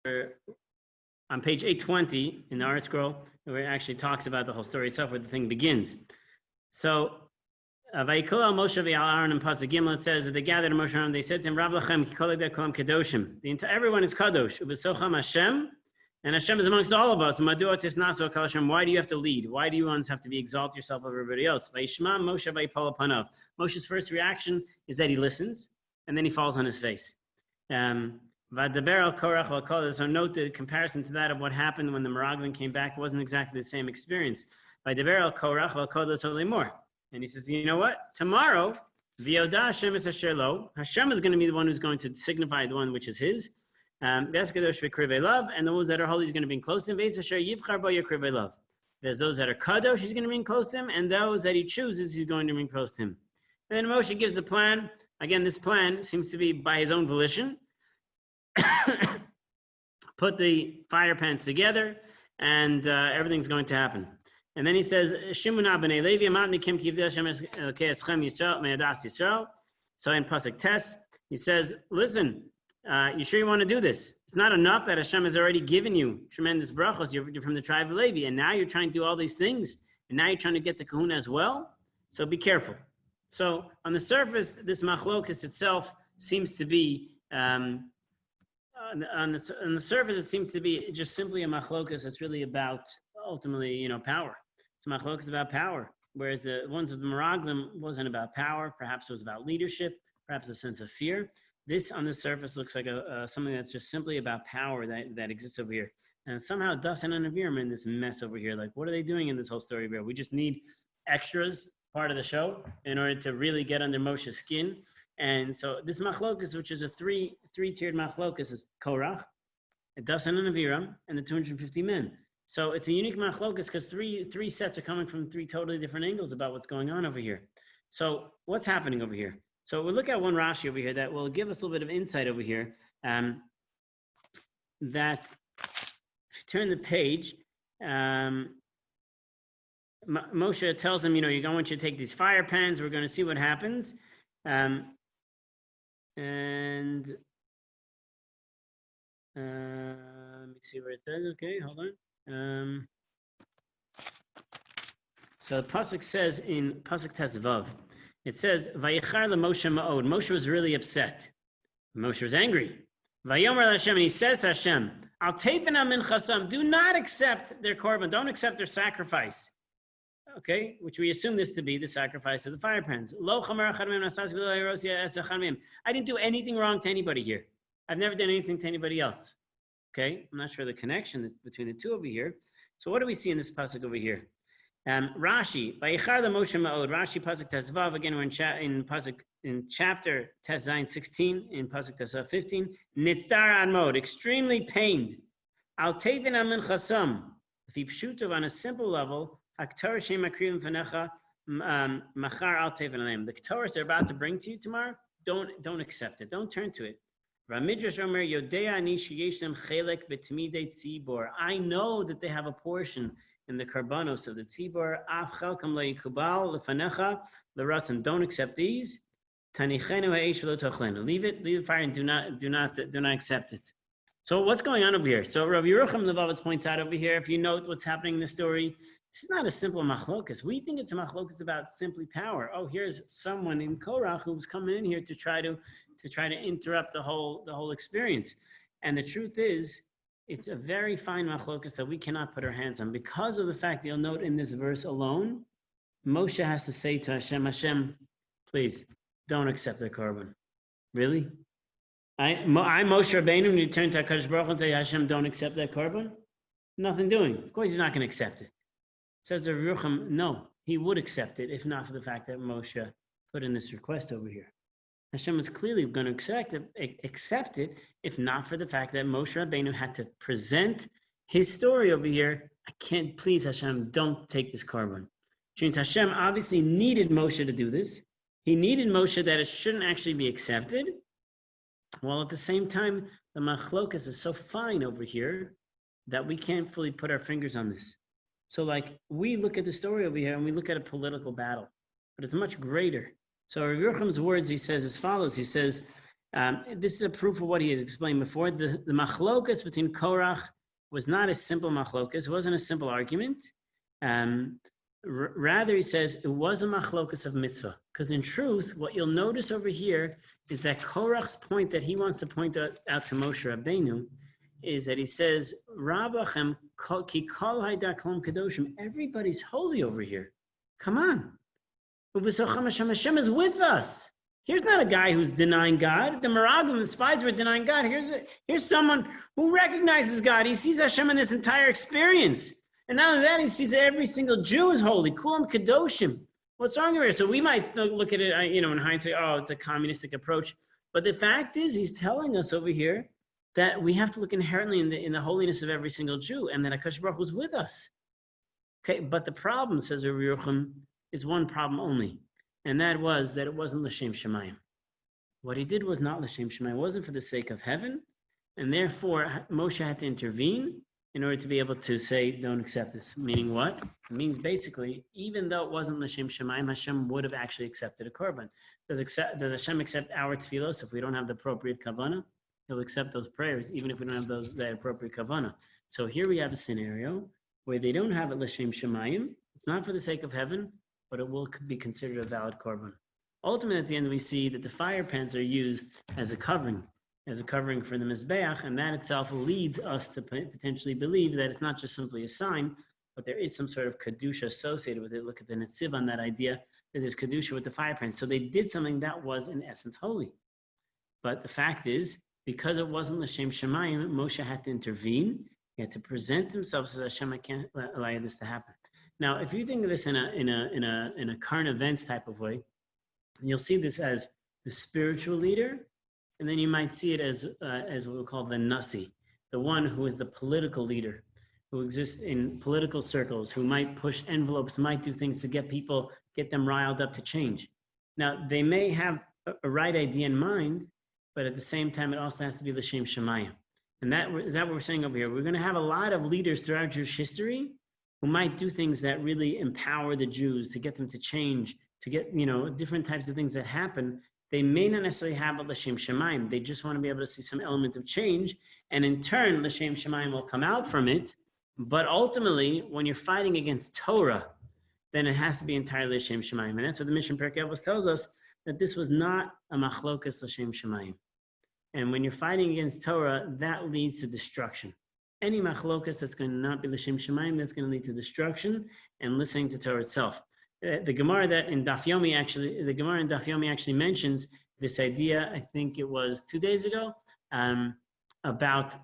on page 820 in the Art Scroll, where it actually talks about the whole story itself, where the thing begins. So, Vayikol al Moshe ve'al Aaron and Pasuk Gimel, it says that they gathered Moshe and they said to him, Rav Lachem ki kol kolam kedoshim. Everyone is kadosh. Uvesocham Hashem, and Hashem is amongst all of us. Madua tisnaso kol Hashem. Why do you have to lead? Why do you ones have to be exalt yourself over everybody else? Vayishma Moshe vayipol apanav. Moshe's first reaction is that he listens, and then he falls on his face. Vadaber al Korach al Kol. So note the comparison to that of what happened when the Meraglim came back. It wasn't exactly the same experience. Vadaber al Korach al Kol only more. And he says, you know what? Tomorrow, V'yoda Hashem es asher lo. Hashem is going to be the one who's going to signify the one which is his. V'es kadosh v'krivei love, and those that are holy is going to be close to him. V'es asher yivchar bo yakrivei love. There's those that are kadosh, he's going to be close to him, and those that he chooses, he's going to be close to him. And then Moshe gives the plan. Again, this plan seems to be by his own volition. Put the fire pans together, and everything's going to happen. And then he says, Shimuna b'nei Levi, Matnikim kivdei Hashem eschem Yisrael, me'adas Yisrael. So in Pasuk Tes, he says, listen, you sure you want to do this? It's not enough that Hashem has already given you tremendous brachos. You're from the tribe of Levi, and now you're trying to do all these things, and now you're trying to get the kahuna as well. So be careful. So on the surface, this machlokas itself seems to be, on the surface, it seems to be just simply a machlokas that's really about, ultimately, power. It's machlokas about power, whereas the ones of the Meraglim wasn't about power. Perhaps it was about leadership, perhaps a sense of fear. This, on the surface, looks like something that's just simply about power that exists over here. And somehow, Dasan and Avir are in this mess over here. Like, what are they doing in this whole story here? We just need extras, part of the show, in order to really get under Moshe's skin. And so this machlokas, which is a three-tiered machlokas, is Korach, Dasan and Aviram, and the 250 men. So it's a unique machlokas because three sets are coming from three totally different angles about what's going on over here. So what's happening over here? So we'll look at one Rashi over here that will give us a little bit of insight over here. That if you turn the page, Moshe tells him, I want you to take these fire pans. We're going to see what happens. And let me see where it says. Okay, hold on. So the pasuk says in pasuk Tezvav, it says, "Vayichar leMoshe ma'od." Moshe was really upset. Moshe was angry. Vayomer Hashem, and he says to Hashem, "Al tefena min chasam." Do not accept their korban. Don't accept their sacrifice. Okay, which we assume this to be the sacrifice of the fire pans. I didn't do anything wrong to anybody here. I've never done anything to anybody else. Okay, I'm not sure the connection between the two over here. So what do we see in this pasuk over here? Rashi, Vayichar leMoshe ma'od. Rashi pasuk Tezvav. Again, we're in chapter Tes Zayin 16 in pasuk Tezvav 15. Nitzdar ad mod, extremely pained. Al tevin min chasam. If he pshuto on a simple level. The Ketores they're about to bring to you tomorrow, don't accept it. Don't turn to it. I know that they have a portion in the karbanos of the tzibor. Don't accept these. Leave the fire and do not accept it. So what's going on over here? So Rav Yerucham Levavitz points out over here, if you note what's happening in the story, this is not a simple machlokas. We think it's a machlokas about simply power. Oh, here's someone in Korach who's coming in here to try to interrupt the whole experience. And the truth is, it's a very fine machlokas that we cannot put our hands on. Because of the fact that you'll note in this verse alone, Moshe has to say to Hashem, Hashem, please, don't accept their korban. Really? I'm Moshe Rabbeinu, when you turn to HaKadosh Baruch Hu and say, Hashem, don't accept that korban? Nothing doing. Of course, he's not going to accept it. Says the Yerucham, no, he would accept it if not for the fact that Moshe put in this request over here. Hashem is clearly going to accept it if not for the fact that Moshe Rabbeinu had to present his story over here. I can't, please, Hashem, don't take this korban. Which means Hashem obviously needed Moshe to do this. He needed Moshe that it shouldn't actually be accepted. While at the same time, the machlokas is so fine over here that we can't fully put our fingers on this. So like we look at the story over here and we look at a political battle, but it's much greater. So Rav Yerucham's words, he says as follows. He says, This is a proof of what he has explained before. The machlokas between Korach was not a simple machlokas. It wasn't a simple argument. Rather, he says it was a machlokas of mitzvah. Because in truth, what you'll notice over here is that Korach's point that he wants to point out to Moshe Rabbeinu is that he says, Rabachem ki kol hayda kolom kadoshim. Everybody's holy over here. Come on. Hashem is with us. Here's not a guy who's denying God. The Meraglim, the spies were denying God. Here's someone who recognizes God. He sees Hashem in this entire experience. And not only that, he sees that every single Jew is holy. Kulam kadoshim. What's wrong here? So we might look at it, in hindsight, oh, it's a communistic approach. But the fact is, he's telling us over here that we have to look inherently in the holiness of every single Jew, and that HaKadosh Baruch Hu was with us. Okay, but the problem, says Rabbi Yochanan, is one problem only, and that was that it wasn't l'shem shemayim. What he did was not l'shem shemayim. It wasn't for the sake of heaven, and therefore Moshe had to intervene in order to be able to say, don't accept this. Meaning what? It means basically, even though it wasn't l'shem shemayim, Hashem would have actually accepted a korban. Does Hashem accept our tefillos if we don't have the appropriate kavanah? He'll accept those prayers, even if we don't have that appropriate kavanah. So here we have a scenario where they don't have it l'shem shemayim. It's not for the sake of heaven, but it will be considered a valid korban. Ultimately, at the end, we see that the fire pans are used as a covering for the Mizbeach, and that itself leads us to potentially believe that it's not just simply a sign, but there is some sort of Kedusha associated with it. Look at the Netziv on that idea that there's Kedusha with the fire pans. So they did something that was, in essence, holy. But the fact is, because it wasn't L'Shem Shemayim, Moshe had to intervene. He had to present himself as Hashem, I can't allow this to happen. Now, if you think of this in a current events type of way, you'll see this as the spiritual leader, and then you might see it as what we call the Nasi, the one who is the political leader, who exists in political circles, who might push envelopes, might do things to get them riled up to change. Now, they may have a right idea in mind, but at the same time, it also has to be l'shem shemayim. And is that what we're saying over here? We're going to have a lot of leaders throughout Jewish history who might do things that really empower the Jews to get them to change, to get, different types of things that happen. They may not necessarily have a l'shem shemayim. They just want to be able to see some element of change. And in turn, l'shem shemayim will come out from it. But ultimately, when you're fighting against Torah, then it has to be entirely l'shem shemayim. And that's what the Mishnah Perkei Avos tells us, that this was not a machlokas l'shem shemayim. And when you're fighting against Torah, that leads to destruction. Any machlokas that's going to not be l'shem shemayim, that's going to lead to destruction and listening to Torah itself. The Gemara in Daf Yomi actually mentions this idea. I think it was 2 days ago, about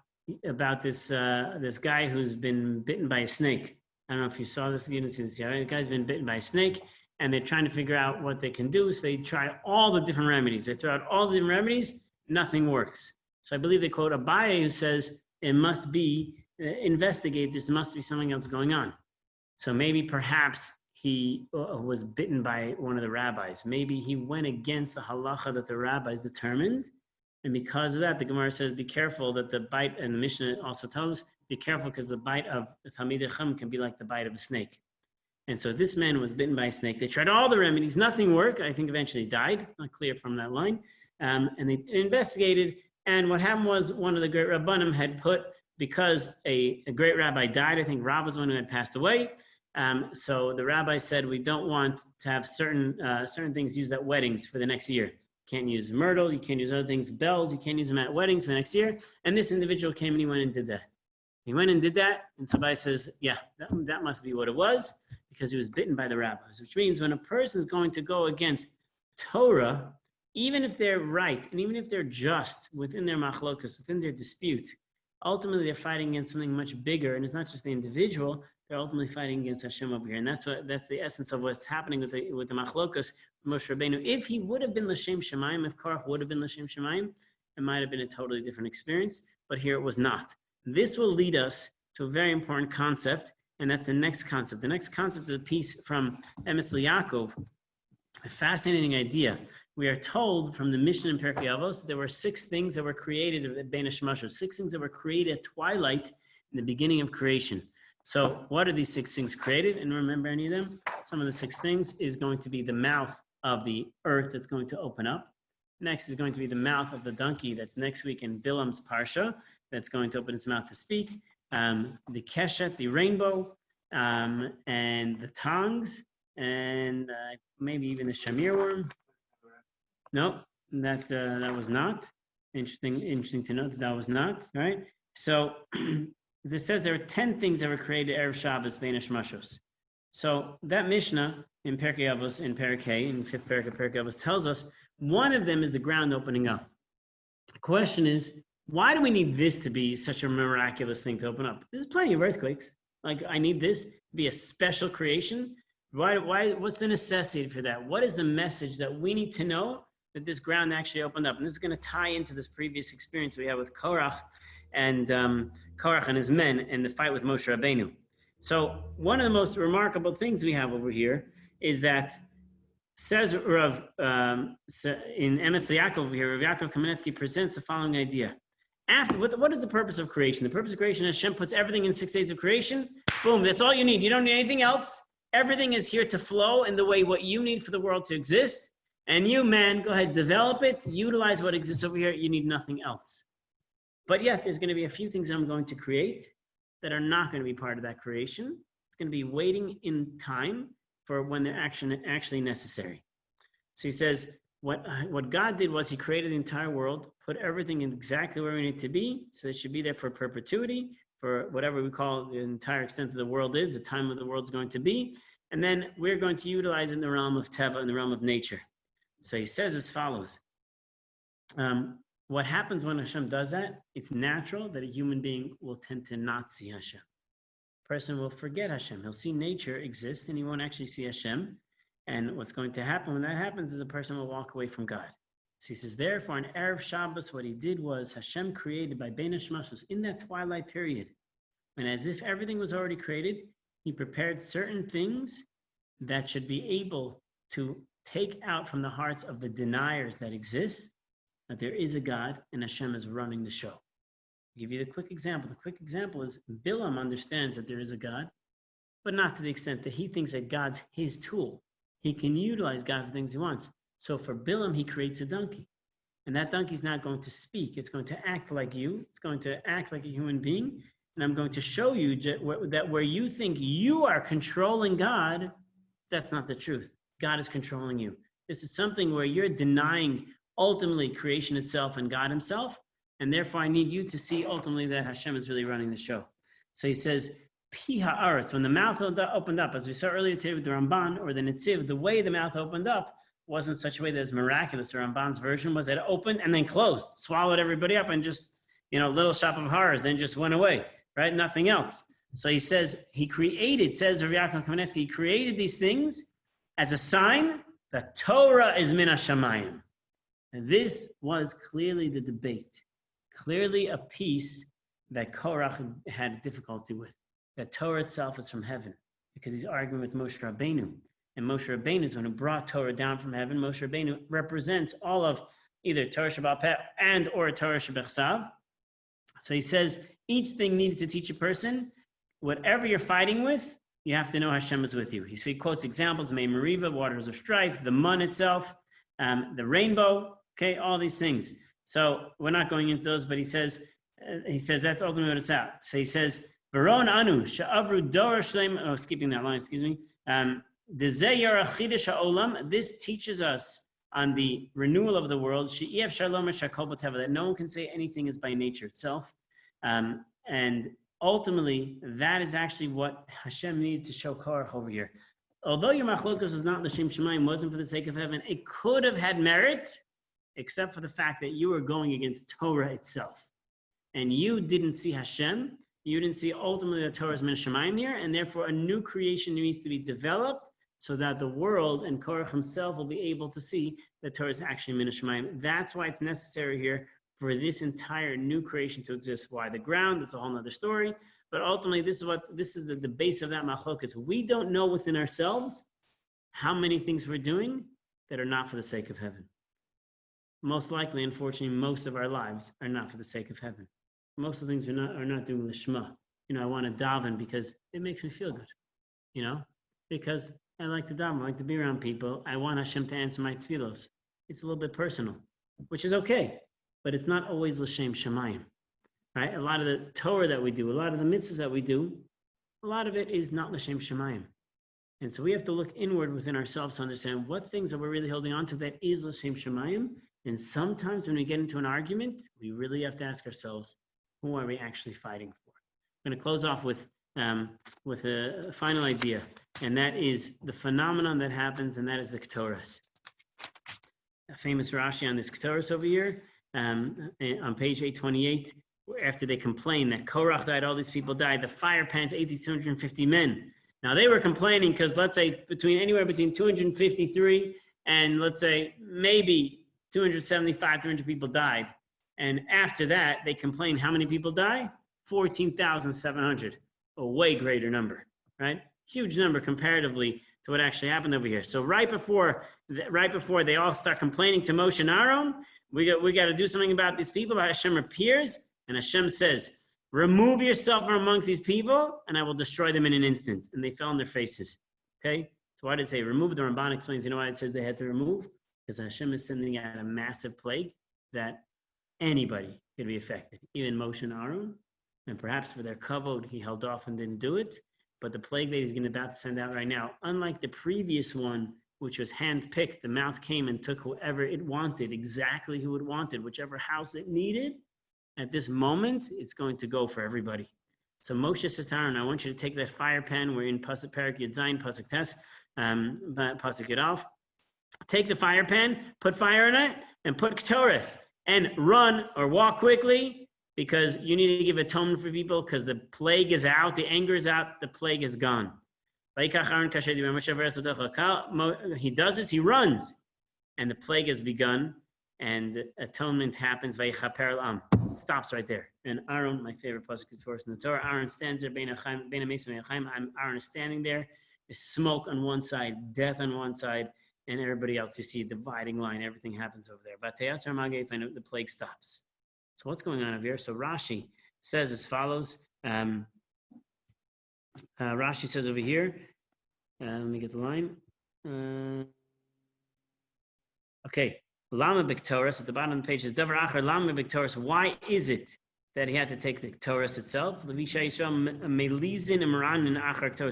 this guy who's been bitten by a snake. I don't know if you saw this. You didn't see this yet. The guy's been bitten by a snake, and they're trying to figure out what they can do. So they try all the different remedies. They throw out all the different remedies. Nothing works. So I believe they quote Abaye, who says it must be investigate. There must be something else going on. So maybe perhaps he was bitten by one of the rabbis. Maybe he went against the halacha that the rabbis determined. And because of that, the Gemara says, be careful that the bite, and the Mishnah also tells us, be careful because the bite of the Talmidei Chacham can be like the bite of a snake. And so this man was bitten by a snake. They tried all the remedies, nothing worked. I think eventually died, not clear from that line. And they investigated, and what happened was one of the great Rabbanim had put, because a great rabbi died, I think Rav was one who had passed away, so the rabbi said, we don't want to have certain things used at weddings for the next year. You can't use myrtle, you can't use other things, bells, you can't use them at weddings for the next year. And this individual came and he went and did that. He went and did that, and somebody says, yeah, that must be what it was, because he was bitten by the rabbis, which means when a person is going to go against Torah, even if they're right, and even if they're just within their machlokas, within their dispute, ultimately they're fighting against something much bigger, and it's not just the individual, they're ultimately fighting against Hashem over here. And that's the essence of what's happening with the machlokas, Moshe Rabbeinu. If he would have been l'shem shemayim, if Korach would have been l'shem shemayim, it might have been a totally different experience, but here it was not. This will lead us to a very important concept, and that's the next concept. The next concept of the piece from Emes Yaakov, a fascinating idea. We are told from the Mishnah in Perkei Avos there were 6 things that were created at Bein HaShemashos, 6 things that were created at twilight in the beginning of creation. So what are these 6 things created? And remember any of them? Some of the 6 things is going to be the mouth of the earth that's going to open up. Next is going to be the mouth of the donkey. That's next week in Bilam's Parsha. That's going to open its mouth to speak. The keshet, the rainbow, and the tongues, and maybe even the shamir worm. No, that was not. Interesting to note that was not, right? So this says there are 10 things that were created Erev Shabbos, Beinish Mashos. So that Mishnah in Perkei Avos, in Perkei, in 5th Perkei, Perkei Avos, tells us one of them is the ground opening up. The question is, why do we need this to be such a miraculous thing to open up? There's plenty of earthquakes. Like, I need this to be a special creation. Why, what's the necessity for that? What is the message that we need to know that this ground actually opened up? And this is going to tie into this previous experience we had with Korach and Korach and his men and the fight with Moshe Rabbeinu. So one of the most remarkable things we have over here is that says Rav in Emes Yaakov over here, Rav Yaakov Kamenetsky presents the following idea. After what is the purpose of creation? The purpose of creation, Hashem puts everything in 6 days of creation. Boom, that's all you need. You don't need anything else. Everything is here to flow in the way what you need for the world to exist. And you, man, go ahead, develop it, utilize what exists over here. You need nothing else. But yet, there's going to be a few things I'm going to create that are not going to be part of that creation. It's going to be waiting in time for when they're actually necessary. So he says, what God did was he created the entire world, put everything in exactly where we need to be, so it should be there for perpetuity, for whatever we call the entire extent of the world is, the time of the world's going to be, and then we're going to utilize it in the realm of Teva, in the realm of nature. So he says as follows, what happens when Hashem does that? It's natural that a human being will tend to not see Hashem. A person will forget Hashem. He'll see nature exist and he won't actually see Hashem. And what's going to happen when that happens is a person will walk away from God. So he says, therefore, on Erev Shabbos, what he did was Hashem created by Beinish Mashos in that twilight period, when as if everything was already created, he prepared certain things that should be able to take out from the hearts of the deniers that exist that there is a God and Hashem is running the show. I'll give you the quick example. The quick example is Bilam understands that there is a God, but not to the extent that he thinks that God's his tool. He can utilize God for things he wants. So for Bilam, he creates a donkey. And that donkey's not going to speak. It's going to act like you. It's going to act like a human being. And I'm going to show you that where you think you are controlling God, that's not the truth. God is controlling you. This is something where you're denying ultimately creation itself and God himself. And therefore, I need you to see ultimately that Hashem is really running the show. So he says, Pi ha'aretz, when the mouth opened up, as we saw earlier today with the Ramban or the Netziv, the way the mouth opened up wasn't such a way that is miraculous. The Ramban's version was that it opened and then closed, swallowed everybody up and just, little shop of horrors, then just went away, right? Nothing else. So he says, he created, says Rabbi Yaakov Kamenetsky, he created these things as a sign that Torah is min hashamayim. And this was clearly the debate, clearly a piece that Korach had difficulty with. That Torah itself is from heaven, because he's arguing with Moshe Rabbeinu. And Moshe Rabbeinu is one who brought Torah down from heaven. Moshe Rabbeinu represents all of either Torah Sheba'al Peh and or Torah Shebechsav. So he says, each thing needed to teach a person, whatever you're fighting with, you have to know Hashem is with you. So he quotes examples, Mei Meriva, waters of strife, the mun itself, the rainbow, okay, all these things. So we're not going into those, but he says that's ultimately what it's at. So he says, Baron Anu, Sha'avru Dor Shlem, skipping that line, excuse me. This teaches us on the renewal of the world, that no one can say anything is by nature itself. And ultimately, that is actually what Hashem needed to show Korach over here. Although your machlokas is not l'shem shamayim, wasn't for the sake of heaven, it could have had merit, except for the fact that you were going against Torah itself. And you didn't see Hashem. You didn't see ultimately that Torah is min hashamayim here, and therefore a new creation needs to be developed so that the world and Korach himself will be able to see that Torah is actually min hashamayim. That's why it's necessary here for this entire new creation to exist. Why the ground? That's a whole other story. But ultimately, this is the base of that machlokas. We don't know within ourselves how many things we're doing that are not for the sake of heaven. Most likely, unfortunately, most of our lives are not for the sake of heaven. Most of the things are not doing lishma. I want to daven because it makes me feel good. Because I like to daven, I like to be around people. I want Hashem to answer my tefillos. It's a little bit personal. which is okay, but it's not always l'shem shamayim, right? A lot of the Torah that we do, a lot of the mitzvahs that we do, a lot of it is not l'shem shamayim. And so we have to look inward within ourselves to understand what things are we really holding on to that is l'shem shamayim. And sometimes when we get into an argument, we really have to ask ourselves, who are we actually fighting for? I'm going to close off with a final idea, and that is the phenomenon that happens, and that is the Ketores. A famous Rashi on this Ketores over here, on page 828, after they complain that Korach died, all these people died, the fire pans, 250 men. Now they were complaining because let's say anywhere between 253 and let's say maybe 275, 300 people died. And after that, they complained how many people die? 14,700, a way greater number, right? Huge number comparatively to what actually happened over here. So right before they all start complaining to Moshe and Aaron, we got to do something about these people. Hashem appears and Hashem says, remove yourself from amongst these people and I will destroy them in an instant. And they fell on their faces, okay? So why did it say remove? The Ramban explains, you know why it says they had to remove? Because Hashem is sending out a massive plague that anybody could be affected, even Moshe and Aaron. And perhaps for their kavod, he held off and didn't do it. But the plague that he's about to send out right now, unlike the previous one, which was handpicked, the mouth came and took whoever it wanted, exactly who it wanted, whichever house it needed. At this moment, it's going to go for everybody. So Moshe says to Aaron, I want you to take that fire pan. We're in Pasuk Perak Yud Zayin, Pasuk Tes, Pasuk Yud Aleph. Take the fire pan, put fire in it, and put Ketores, and run or walk quickly, because you need to give atonement for people, because the plague is out, the anger is out, the plague is gone. He does it, he runs, and the plague has begun, and atonement happens. It stops right there. And Aaron, my favorite pasuk for us in the Torah, Aaron stands there, Aaron is standing there, there's smoke on one side, death on one side, and everybody else, you see a dividing line, everything happens over there. The plague stops. So what's going on over here? So Rashi says as follows. Rashi says over here, let me get the line. Okay, Lama B'Ktoros, at the bottom of the page is Davar Achar Lama B'Ktoros. Why is it that he had to take the Ketores itself?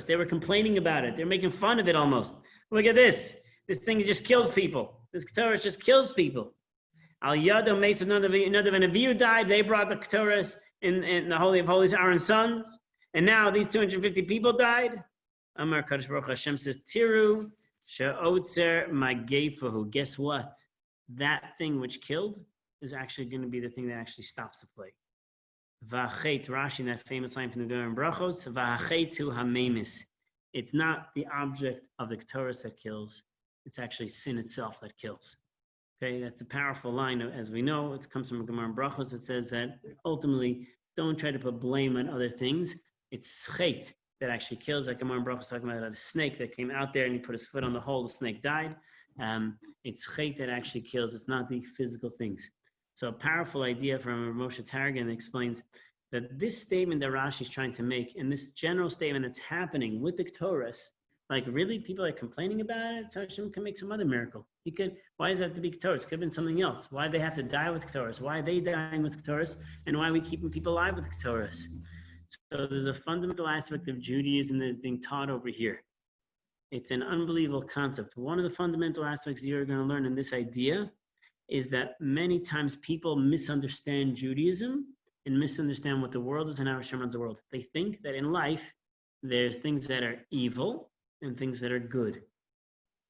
They were complaining about it. They're making fun of it almost. Look at this. This thing just kills people. This Ketores just kills people. Al Yado Mesa Nadav and Avihu died. They brought the Ketores in the Holy of Holies, Aaron's sons. And now these 250 people died. Amar Kadosh Baruch Hashem says, Tiru she'otzer magefahu. Guess what? That thing which killed is actually going to be the thing that actually stops the plague. V'achet, Rashi, in that famous line from the Gemara in Brachos, v'achetu hamemis. It's not the object of the Ketores that kills. It's actually sin itself that kills. Okay, that's a powerful line. As we know, it comes from Gemara in Brachos. It says that ultimately, don't try to put blame on other things. It's chet that actually kills. Like Gemara in Brachos talking about a snake that came out there and he put his foot on the hole, the snake died. It's chet that actually kills. It's not the physical things. So a powerful idea from Moshe Targum explains that this statement that Rashi is trying to make, and this general statement that's happening with the Ketores, like really people are complaining about it, so Hashem can make some other miracle. He could, why does it have to be Ketores? It could have been something else. Why do they have to die with Ketores? Why are they dying with Ketores? And why are we keeping people alive with Ketores? So there's a fundamental aspect of Judaism that is being taught over here. It's an unbelievable concept. One of the fundamental aspects you're going to learn in this idea is that many times people misunderstand Judaism and misunderstand what the world is and how Hashem runs the world. They think that in life, there's things that are evil and things that are good,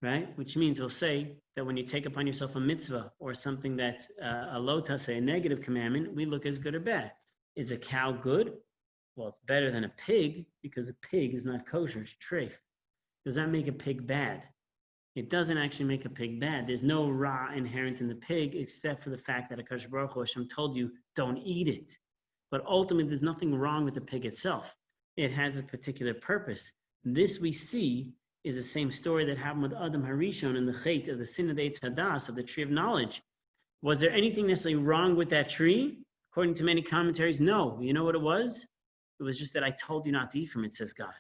right? Which means we'll say that when you take upon yourself a mitzvah or something that's a lotase, a negative commandment, we look as good or bad. Is a cow good? Well, it's better than a pig because a pig is not kosher, it's treif. Does that make a pig bad? It doesn't actually make a pig bad. There's no ra inherent in the pig except for the fact that HaKadosh Baruch Hu Hashem told you, don't eat it. But ultimately, there's nothing wrong with the pig itself. It has a particular purpose. This we see is the same story that happened with Adam Harishon in the Chet of the sin of the Eitz Hadas, of the tree of knowledge. Was there anything necessarily wrong with that tree? According to many commentaries, no. You know what it was? It was just that I told you not to eat from it, says God.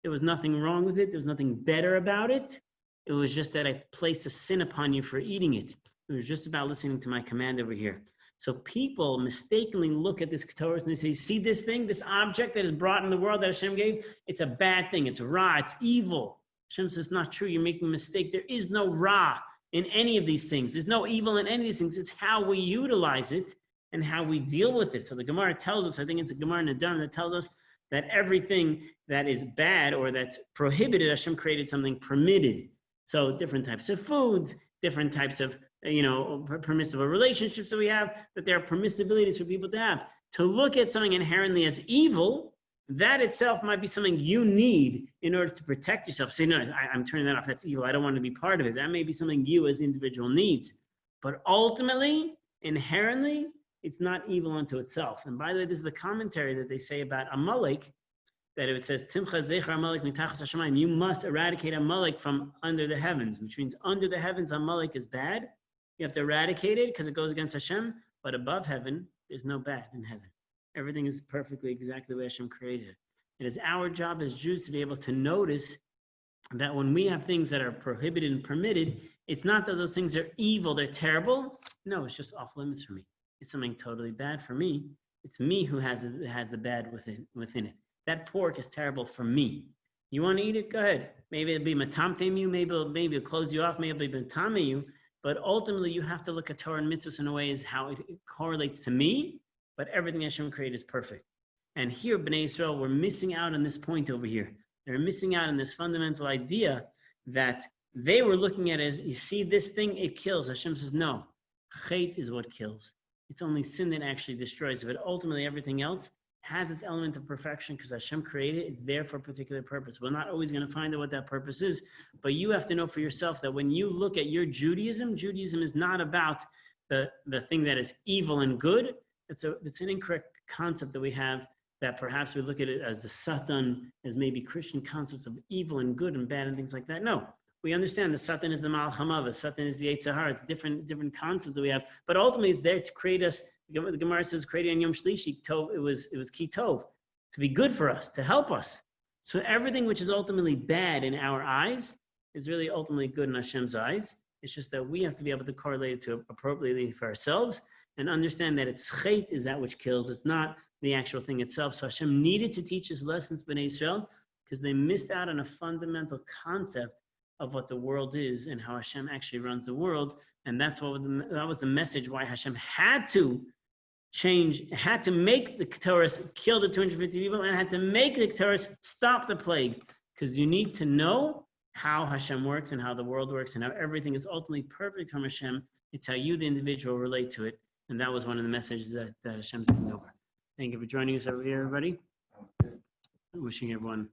There was nothing wrong with it. There was nothing better about it. It was just that I placed a sin upon you for eating it. It It was just about listening to my command over here. So people mistakenly look at this Torah and they say, see this thing, this object that is brought in the world that Hashem gave, it's a bad thing, it's ra, it's evil. Hashem says, not true, you're making a mistake. There is no ra in any of these things. There's no evil in any of these things. It's how we utilize it and how we deal with it. So the Gemara tells us, I think it's a Gemara Nadam that tells us that everything that is bad or that's prohibited, Hashem created something permitted. So different types of foods, different types of permissible relationships that we have, that there are permissibilities for people to have. To look at something inherently as evil, that itself might be something you need in order to protect yourself. Say, no, I'm turning that off. That's evil. I don't want to be part of it. That may be something you as individual needs. But ultimately, inherently, it's not evil unto itself. And by the way, this is the commentary that they say about Amalek, that it says, Timcha zecher Amalek mitachas hashamayim. You must eradicate Amalek from under the heavens, which means under the heavens, Amalek is bad. You have to eradicate it because it goes against Hashem. But above heaven, there's no bad in heaven. Everything is perfectly exactly the way Hashem created it. It is our job as Jews to be able to notice that when we have things that are prohibited and permitted, it's not that those things are evil, they're terrible. No, it's just off limits for me. It's something totally bad for me. It's me who has the bad within it. That pork is terrible for me. You want to eat it? Go ahead. Maybe it'll be matamtem you, maybe it'll close you off, maybe it'll be matame you. But ultimately, you have to look at Torah and mitzvahs in a way as how it correlates to me, but everything Hashem created is perfect. And here, Bnei Yisrael, we're missing out on this point over here. They're missing out on this fundamental idea that they were looking at as, you see this thing, it kills. Hashem says, no, chait is what kills. It's only sin that actually destroys it. But ultimately, everything else has its element of perfection because Hashem created it. It's there for a particular purpose. We're not always going to find out what that purpose is, but you have to know for yourself that when you look at your Judaism, Judaism is not about the thing that is evil and good. It's an incorrect concept that we have, that perhaps we look at it as the Satan, as maybe Christian concepts of evil and good and bad and things like that. No, we understand the Satan is the Malach HaMavet, Satan is the Yetzer Hara. It's different concepts that we have, but ultimately it's there to create us. The Gemara says, created on Yom Shlishi, Tov, it was Ki Tov, to be good for us, to help us. So everything which is ultimately bad in our eyes is really ultimately good in Hashem's eyes. It's just that we have to be able to correlate it to appropriately for ourselves and understand that it's chait is that which kills. It's not the actual thing itself. So Hashem needed to teach us lessons to Bnei Yisrael because they missed out on a fundamental concept of what the world is and how Hashem actually runs the world. And that was the message why Hashem had to make the Ketores kill the 250 people and had to make the Ketores stop the plague. Because you need to know how Hashem works and how the world works and how everything is ultimately perfect from Hashem. It's how you, the individual, relate to it. And that was one of the messages that Hashem's going over. Thank you for joining us over here, everybody. Wishing everyone